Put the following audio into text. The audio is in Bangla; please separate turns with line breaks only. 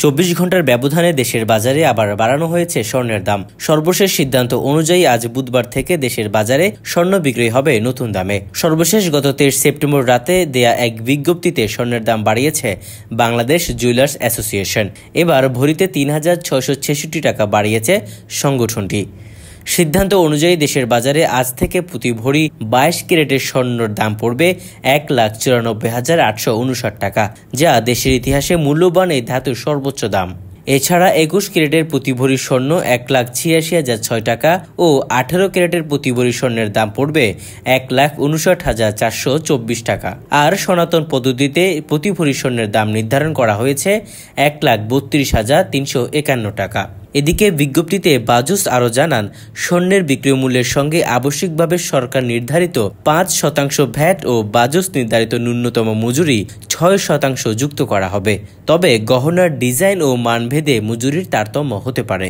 24 ঘন্টার ব্যবধানে দেশের বাজারে আবার বাড়ানো হয়েছে স্বর্ণের দাম। সর্বশেষ সিদ্ধান্ত অনুযায়ী আজ বুধবার থেকে দেশের বাজারে স্বর্ণ বিক্রি হবে নতুন দামে। সর্বশেষ গত 23 সেপ্টেম্বর রাতে দেয়া এক বিজ্ঞপ্তিতে স্বর্ণের দাম বাড়িয়েছে বাংলাদেশ জুয়েলার্স অ্যাসোসিয়েশন। এবার ভরিতে ৩,৬৬৬ টাকা বাড়িয়েছে সংগঠনটি। সিদ্ধান্ত অনুযায়ী দেশের বাজারে আজ থেকে প্রতি ভরি 22 ক্যারেটের স্বর্ণের দাম পড়বে ১,৯৪,৮৫৯ টাকা, যা দেশের ইতিহাসে মূল্যবান এই ধাতুর সর্বোচ্চ দাম। এছাড়া 21 ক্যারেটের প্রতি ভরি স্বর্ণ ১,৮৬,০০৬ টাকা ও 18 ক্যারেটের প্রতি ভরি স্বর্ণের দাম পড়বে ১,৫৯,৪২৪ টাকা। আর সনাতন পদ্ধতিতে প্রতি ভরি স্বর্ণের দাম নির্ধারণ করা হয়েছে ১,৩২,৩৫১ টাকা। এদিকে বিজ্ঞপ্তিতে বাজুস আরও জানান, স্বর্ণের বিক্রয় মূল্যের সঙ্গে আবশ্যিকভাবে সরকার নির্ধারিত ৫% ভ্যাট ও বাজুস নির্ধারিত ন্যূনতম মজুরি ৬% যুক্ত করা হবে। তবে গহনার ডিজাইন ও মানভেদে মজুরির তারতম্য হতে পারে।